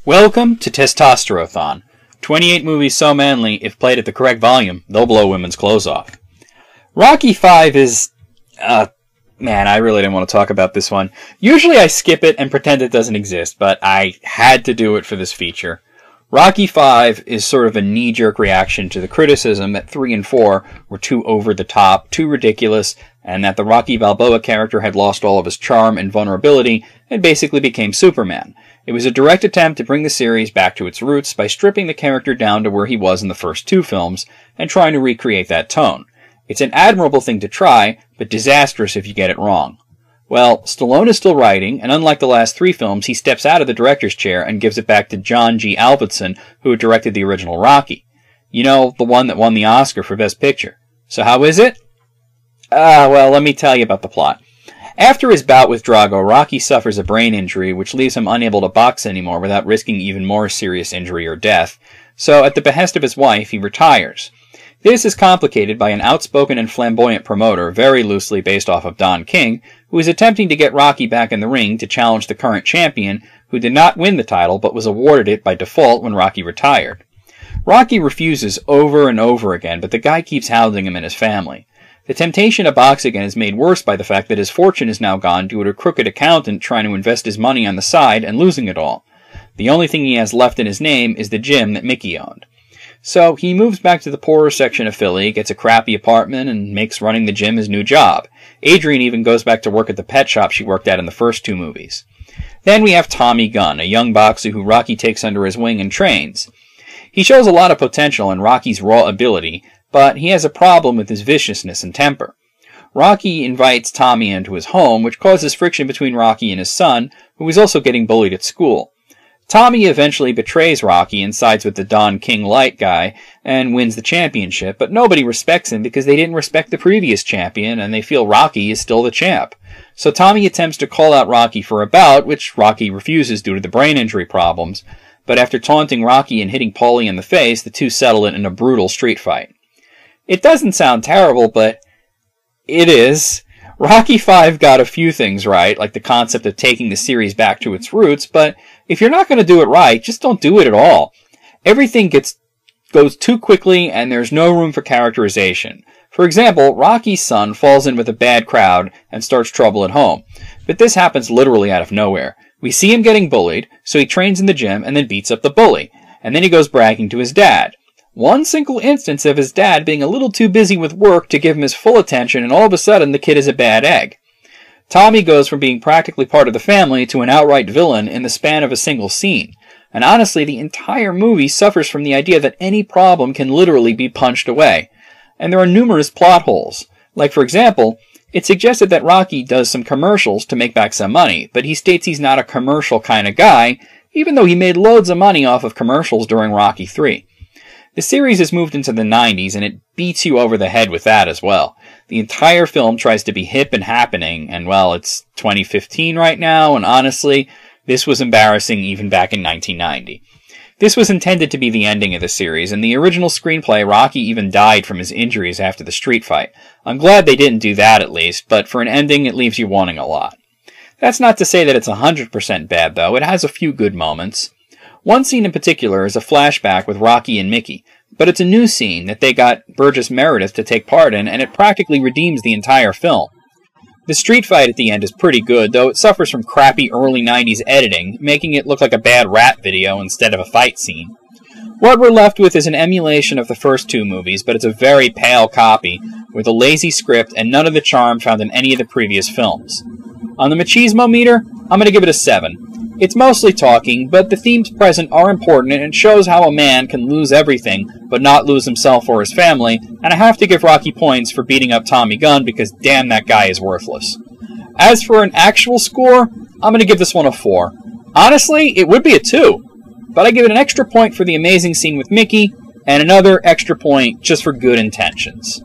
Welcome to Testosterothon. 28 movies so manly, if played at the correct volume, they'll blow women's clothes off. Rocky V is... man, I really didn't want to talk about this one. Usually I skip it and pretend it doesn't exist, but I had to do it for this feature. Rocky V is sort of a knee-jerk reaction to the criticism that 3 and 4 were too over-the-top, too ridiculous, and that the Rocky Balboa character had lost all of his charm and vulnerability and basically became Superman. It was a direct attempt to bring the series back to its roots by stripping the character down to where he was in the first 2 films and trying to recreate that tone. It's an admirable thing to try, but disastrous if you get it wrong. Well, Stallone is still writing, and unlike the last 3 films, he steps out of the director's chair and gives it back to John G. Avildsen, who had directed the original Rocky. You know, the one that won the Oscar for Best Picture. So how is it? Well, let me tell you about the plot. After his bout with Drago, Rocky suffers a brain injury which leaves him unable to box anymore without risking even more serious injury or death, so at the behest of his wife, he retires. This is complicated by an outspoken and flamboyant promoter, very loosely based off of Don King, who is attempting to get Rocky back in the ring to challenge the current champion, who did not win the title but was awarded it by default when Rocky retired. Rocky refuses over and over again, but the guy keeps housing him and his family. The temptation to box again is made worse by the fact that his fortune is now gone due to a crooked accountant trying to invest his money on the side and losing it all. The only thing he has left in his name is the gym that Mickey owned. So he moves back to the poorer section of Philly, gets a crappy apartment, and makes running the gym his new job. Adrian even goes back to work at the pet shop she worked at in the first 2 movies. Then we have Tommy Gunn, a young boxer who Rocky takes under his wing and trains. He shows a lot of potential in Rocky's raw ability, but he has a problem with his viciousness and temper. Rocky invites Tommy into his home, which causes friction between Rocky and his son, who is also getting bullied at school. Tommy eventually betrays Rocky and sides with the Don King Light guy and wins the championship, but nobody respects him because they didn't respect the previous champion and they feel Rocky is still the champ. So Tommy attempts to call out Rocky for a bout, which Rocky refuses due to the brain injury problems, but after taunting Rocky and hitting Paulie in the face, the two settle it in a brutal street fight. It doesn't sound terrible, but it is. Rocky V got a few things right, like the concept of taking the series back to its roots, but if you're not going to do it right, just don't do it at all. Everything goes too quickly and there's no room for characterization. For example, Rocky's son falls in with a bad crowd and starts trouble at home. But this happens literally out of nowhere. We see him getting bullied, so he trains in the gym and then beats up the bully. And then he goes bragging to his dad. One single instance of his dad being a little too busy with work to give him his full attention, and all of a sudden the kid is a bad egg. Tommy goes from being practically part of the family to an outright villain in the span of a single scene. And honestly, the entire movie suffers from the idea that any problem can literally be punched away. And there are numerous plot holes. Like, for example, it's suggested that Rocky does some commercials to make back some money, but he states he's not a commercial kind of guy, even though he made loads of money off of commercials during Rocky III. The series has moved into the 90s, and it beats you over the head with that as well. The entire film tries to be hip and happening, and well, it's 2015 right now, and honestly, this was embarrassing even back in 1990. This was intended to be the ending of the series, and the original screenplay, Rocky even died from his injuries after the street fight. I'm glad they didn't do that at least, but for an ending, it leaves you wanting a lot. That's not to say that it's 100% bad, though. It has a few good moments. One scene in particular is a flashback with Rocky and Mickey, but it's a new scene that they got Burgess Meredith to take part in, and it practically redeems the entire film. The street fight at the end is pretty good, though it suffers from crappy early 90s editing, making it look like a bad rap video instead of a fight scene. What we're left with is an emulation of the first 2 movies, but it's a very pale copy, with a lazy script and none of the charm found in any of the previous films. On the machismo meter, I'm going to give it a 7. It's mostly talking, but the themes present are important and it shows how a man can lose everything, but not lose himself or his family, and I have to give Rocky points for beating up Tommy Gunn because damn that guy is worthless. As for an actual score, I'm going to give this one a 4. Honestly, it would be a 2, but I give it an extra point for the amazing scene with Mickey, and another extra point just for good intentions.